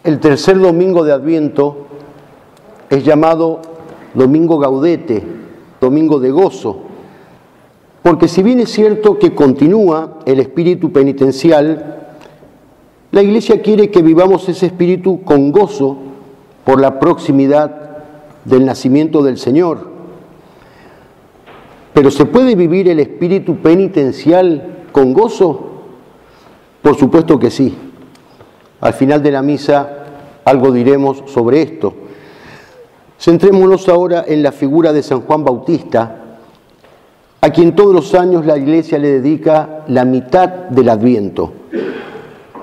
El tercer domingo de Adviento es llamado Domingo Gaudete, Domingo de Gozo, porque si bien es cierto que continúa el espíritu penitencial, la Iglesia quiere que vivamos ese espíritu con gozo por la proximidad del nacimiento del Señor. ¿Pero se puede vivir el espíritu penitencial con gozo? Por supuesto que sí. Al final de la misa algo diremos sobre esto. Centrémonos ahora en la figura de San Juan Bautista, a quien todos los años la Iglesia le dedica la mitad del Adviento.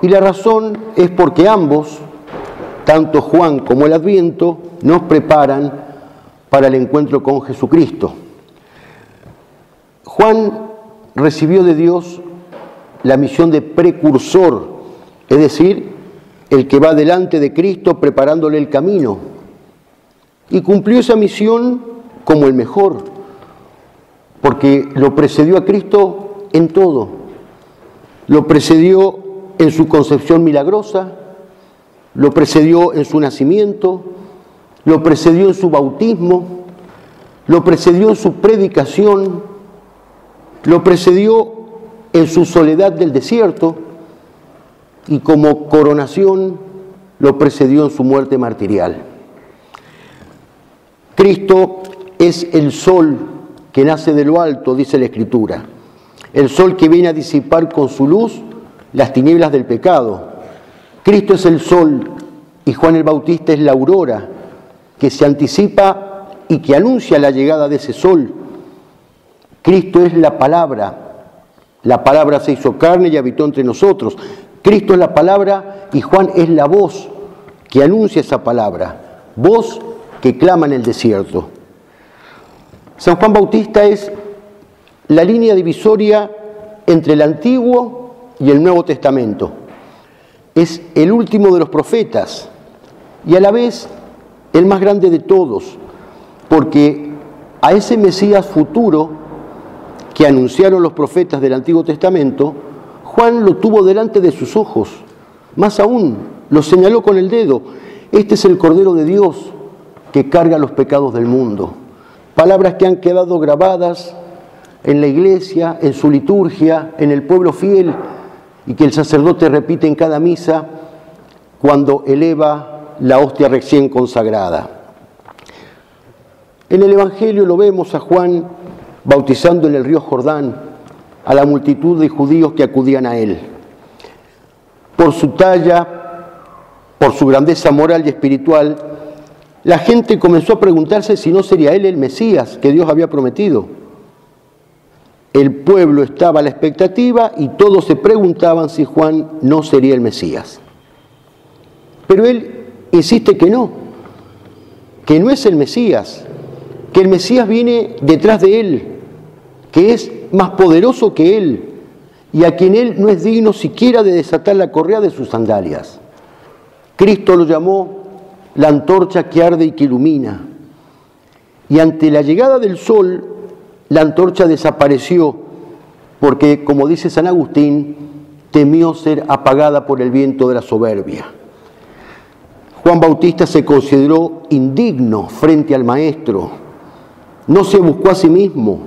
Y la razón es porque ambos, tanto Juan como el Adviento, nos preparan para el encuentro con Jesucristo. Juan recibió de Dios la misión de precursor, es decir, el que va delante de Cristo preparándole el camino. Y cumplió esa misión como el mejor, porque lo precedió a Cristo en todo. Lo precedió en su concepción milagrosa, lo precedió en su nacimiento, lo precedió en su bautismo, lo precedió en su predicación, lo precedió en su soledad del desierto y como coronación lo precedió en su muerte martirial. Cristo es el sol que nace de lo alto, dice la Escritura, el sol que viene a disipar con su luz las tinieblas del pecado. Cristo es el sol y Juan el Bautista es la aurora que se anticipa y que anuncia la llegada de ese sol. Cristo es la palabra se hizo carne y habitó entre nosotros. Cristo es la palabra y Juan es la voz que anuncia esa palabra, voz que clama en el desierto. San Juan Bautista es la línea divisoria entre el Antiguo y el Nuevo Testamento. Es el último de los profetas y a la vez el más grande de todos, porque a ese Mesías futuro que anunciaron los profetas del Antiguo Testamento, Juan lo tuvo delante de sus ojos. Más aún, lo señaló con el dedo. Este es el Cordero de Dios que carga los pecados del mundo. Palabras que han quedado grabadas en la Iglesia, en su liturgia, en el pueblo fiel, y que el sacerdote repite en cada misa cuando eleva la hostia recién consagrada. En el Evangelio lo vemos a Juan bautizando en el río Jordán a la multitud de judíos que acudían a él. Por su talla, por su grandeza moral y espiritual, la gente comenzó a preguntarse si no sería él el Mesías que Dios había prometido. El pueblo estaba a la expectativa y todos se preguntaban si Juan no sería el Mesías. Pero él insiste que no es el Mesías, que el Mesías viene detrás de él, que es más poderoso que él y a quien él no es digno siquiera de desatar la correa de sus sandalias. Cristo lo llamó la antorcha que arde y que ilumina. Y ante la llegada del sol, la antorcha desapareció porque, como dice San Agustín, temió ser apagada por el viento de la soberbia. Juan Bautista se consideró indigno frente al Maestro. No se buscó a sí mismo,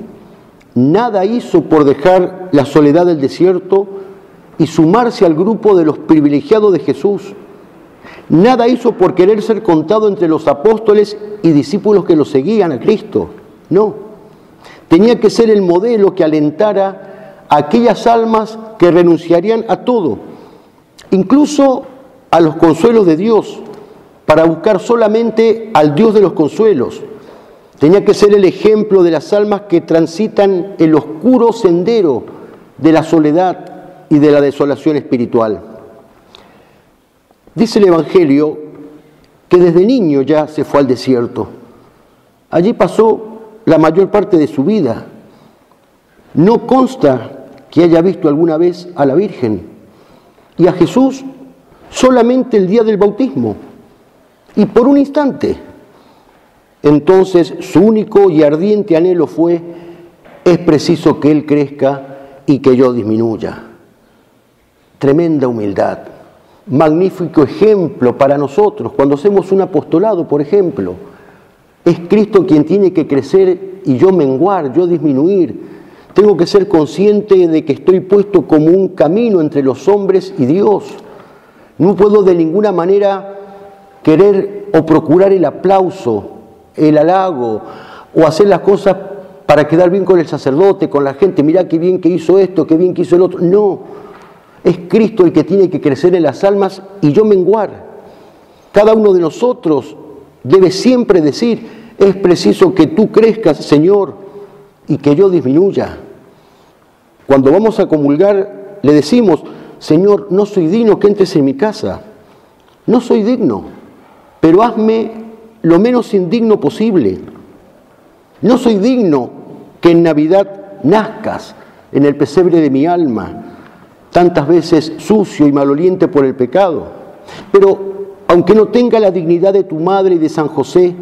nada hizo por dejar la soledad del desierto y sumarse al grupo de los privilegiados de Jesús. Nada hizo por querer ser contado entre los apóstoles y discípulos que lo seguían a Cristo. No, tenía que ser el modelo que alentara a aquellas almas que renunciarían a todo, incluso a los consuelos de Dios, para buscar solamente al Dios de los consuelos. Tenía que ser el ejemplo de las almas que transitan el oscuro sendero de la soledad y de la desolación espiritual. Dice el Evangelio que desde niño ya se fue al desierto. Allí pasó la mayor parte de su vida. No consta que haya visto alguna vez a la Virgen y a Jesús solamente el día del bautismo y por un instante. Entonces su único y ardiente anhelo fue: es preciso que Él crezca y que yo disminuya. Tremenda humildad, magnífico ejemplo para nosotros cuando hacemos un apostolado, por ejemplo. Es Cristo quien tiene que crecer y yo menguar, yo disminuir. Tengo que ser consciente de que estoy puesto como un camino entre los hombres y Dios. No puedo de ninguna manera querer o procurar el aplauso, el halago, o hacer las cosas para quedar bien con el sacerdote, con la gente. Mirá qué bien que hizo esto, qué bien que hizo el otro. No, es Cristo el que tiene que crecer en las almas y yo menguar. Cada uno de nosotros debe siempre decir, es preciso que tú crezcas, Señor, y que yo disminuya. Cuando vamos a comulgar, le decimos, Señor, no soy digno que entres en mi casa. No soy digno, pero hazme lo menos indigno posible. No soy digno que en Navidad nazcas en el pesebre de mi alma, tantas veces sucio y maloliente por el pecado. Pero aunque no tenga la dignidad de tu madre y de San José,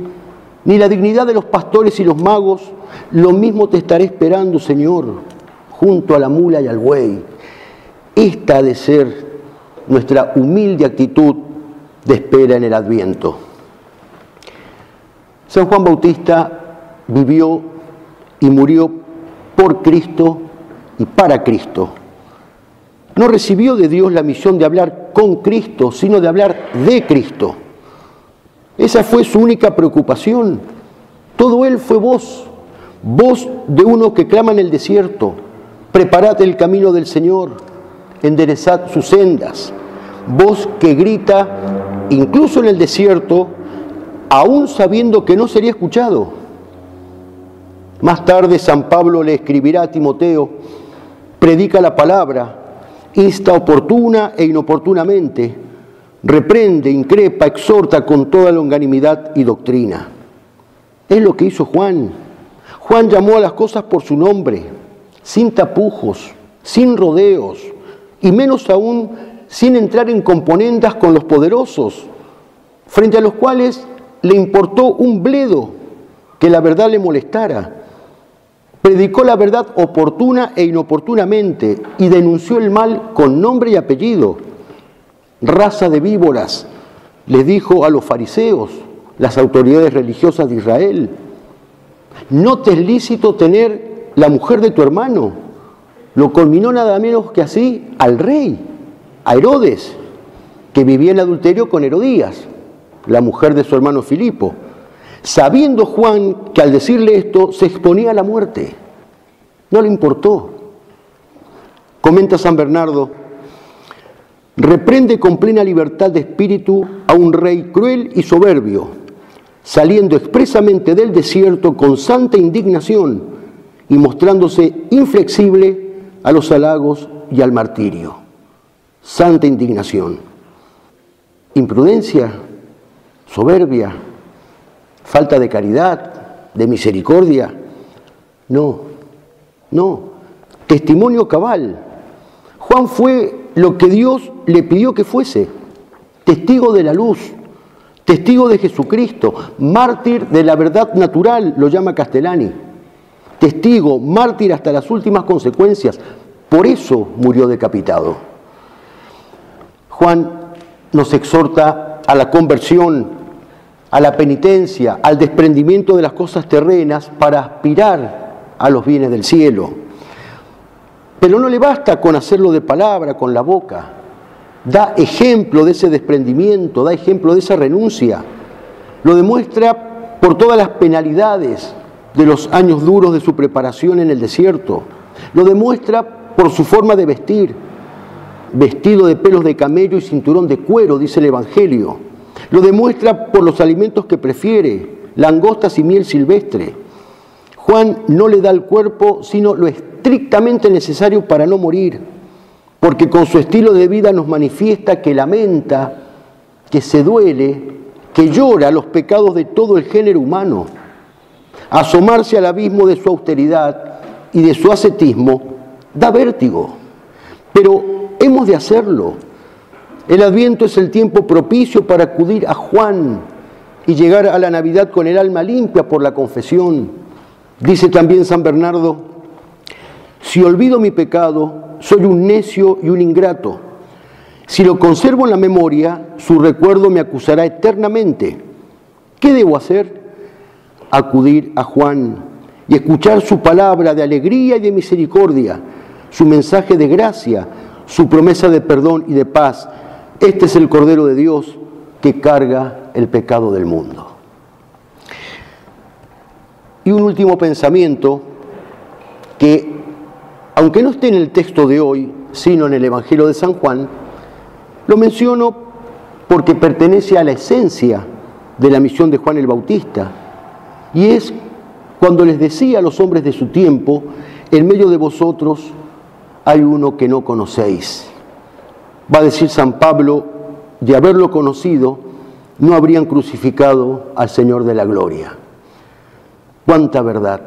ni la dignidad de los pastores y los magos, lo mismo te estaré esperando, Señor, junto a la mula y al buey. Esta ha de ser nuestra humilde actitud de espera en el Adviento. San Juan Bautista vivió y murió por Cristo y para Cristo. No recibió de Dios la misión de hablar con Cristo, sino de hablar de Cristo. Esa fue su única preocupación. Todo él fue voz de uno que clama en el desierto, preparad el camino del Señor, enderezad sus sendas. Voz que grita, incluso en el desierto, aún sabiendo que no sería escuchado. Más tarde San Pablo le escribirá a Timoteo, predica la palabra, insta oportuna e inoportunamente, reprende, increpa, exhorta con toda longanimidad y doctrina. Es lo que hizo Juan. Juan llamó a las cosas por su nombre, sin tapujos, sin rodeos, y menos aún sin entrar en componendas con los poderosos, frente a los cuales le importó un bledo que la verdad le molestara. Predicó la verdad oportuna e inoportunamente y denunció el mal con nombre y apellido. Raza de víboras, les dijo a los fariseos, las autoridades religiosas de Israel, no te es lícito tener la mujer de tu hermano. Lo conminó nada menos que así al rey, a Herodes, que vivía en adulterio con Herodías, la mujer de su hermano Filipo, sabiendo Juan que al decirle esto se exponía a la muerte. No le importó. Comenta San Bernardo, reprende con plena libertad de espíritu a un rey cruel y soberbio, saliendo expresamente del desierto con santa indignación y mostrándose inflexible a los halagos y al martirio. Santa indignación. Imprudencia, soberbia, falta de caridad, de misericordia. No. Testimonio cabal. Juan fue lo que Dios le pidió que fuese. Testigo de la luz, testigo de Jesucristo, mártir de la verdad natural, lo llama Castellani. Testigo, mártir hasta las últimas consecuencias. Por eso murió decapitado. Juan nos exhorta a la conversión, a la penitencia, al desprendimiento de las cosas terrenas para aspirar a los bienes del cielo. Pero no le basta con hacerlo de palabra, con la boca. Da ejemplo de ese desprendimiento, da ejemplo de esa renuncia. Lo demuestra por todas las penalidades de los años duros de su preparación en el desierto. Lo demuestra por su forma de vestir, vestido de pelos de camello y cinturón de cuero, dice el Evangelio. Lo demuestra por los alimentos que prefiere, langostas y miel silvestre. Juan no le da al cuerpo sino lo estrictamente necesario para no morir, porque con su estilo de vida nos manifiesta que lamenta, que se duele, que llora los pecados de todo el género humano. Asomarse al abismo de su austeridad y de su ascetismo da vértigo, pero hemos de hacerlo. El Adviento es el tiempo propicio para acudir a Juan y llegar a la Navidad con el alma limpia por la confesión. Dice también San Bernardo, si olvido mi pecado, soy un necio y un ingrato. Si lo conservo en la memoria, su recuerdo me acusará eternamente. ¿Qué debo hacer? Acudir a Juan y escuchar su palabra de alegría y de misericordia, su mensaje de gracia, su promesa de perdón y de paz. Este es el Cordero de Dios que carga el pecado del mundo. Y un último pensamiento que, aunque no esté en el texto de hoy, sino en el Evangelio de San Juan, lo menciono porque pertenece a la esencia de la misión de Juan el Bautista, y es cuando les decía a los hombres de su tiempo: en medio de vosotros hay uno que no conocéis. Va a decir San Pablo: de haberlo conocido, no habrían crucificado al Señor de la gloria. ¡Cuánta verdad!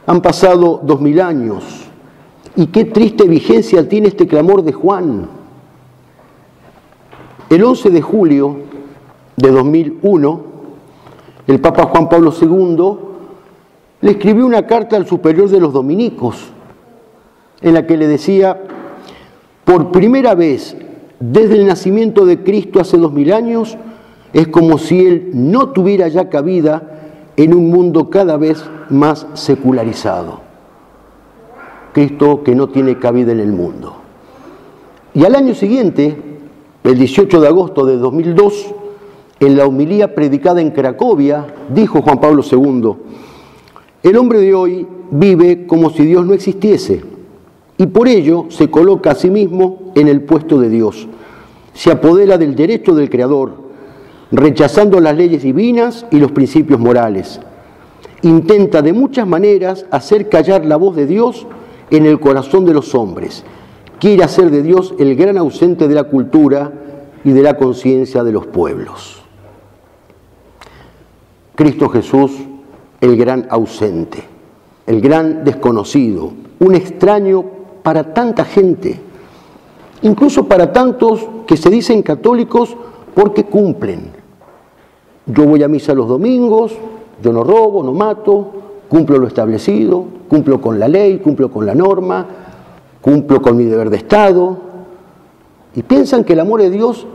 Han pasado 2000 años, y qué triste vigencia tiene este clamor de Juan. El 11 de julio de 2001, el Papa Juan Pablo II le escribió una carta al superior de los dominicos, en la que le decía: por primera vez desde el nacimiento de Cristo hace 2000 años, es como si Él no tuviera ya cabida en un mundo cada vez más secularizado. Cristo que no tiene cabida en el mundo. Y al año siguiente, el 18 de agosto de 2002, en la homilía predicada en Cracovia, dijo Juan Pablo II: el hombre de hoy vive como si Dios no existiese, y por ello se coloca a sí mismo en el puesto de Dios. Se apodera del derecho del Creador, rechazando las leyes divinas y los principios morales. Intenta de muchas maneras hacer callar la voz de Dios en el corazón de los hombres. Quiere hacer de Dios el gran ausente de la cultura y de la conciencia de los pueblos. Cristo Jesús, el gran ausente, el gran desconocido, un extraño para tanta gente, incluso para tantos que se dicen católicos porque cumplen. Yo voy a misa los domingos, yo no robo, no mato, cumplo lo establecido, cumplo con la ley, cumplo con la norma, cumplo con mi deber de Estado, y piensan que el amor de Dios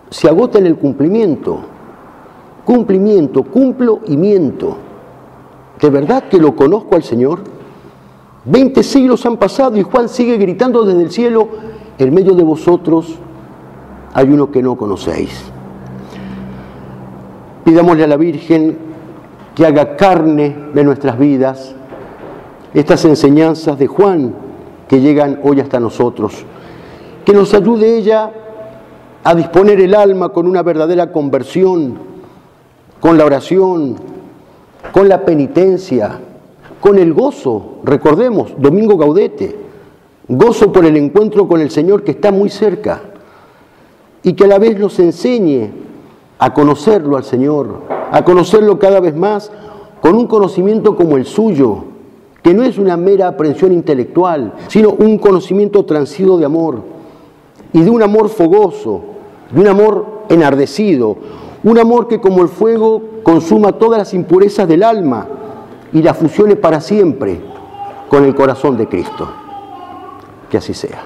se agota en el cumplimiento. Cumplimiento, cumplo y miento. ¿De verdad que lo conozco al Señor? 20 siglos han pasado y Juan sigue gritando desde el cielo: en medio de vosotros hay uno que no conocéis. Pidámosle a la Virgen que haga carne de nuestras vidas estas enseñanzas de Juan que llegan hoy hasta nosotros, que nos ayude ella a disponer el alma con una verdadera conversión, con la oración, con la penitencia, con el gozo. Recordemos, Domingo Gaudete, gozo por el encuentro con el Señor que está muy cerca, y que a la vez nos enseñe a conocerlo al Señor, a conocerlo cada vez más, con un conocimiento como el suyo, que no es una mera aprehensión intelectual, sino un conocimiento transido de amor, y de un amor fogoso, de un amor enardecido, un amor que como el fuego consuma todas las impurezas del alma y la fusione para siempre con el corazón de Cristo. Que así sea.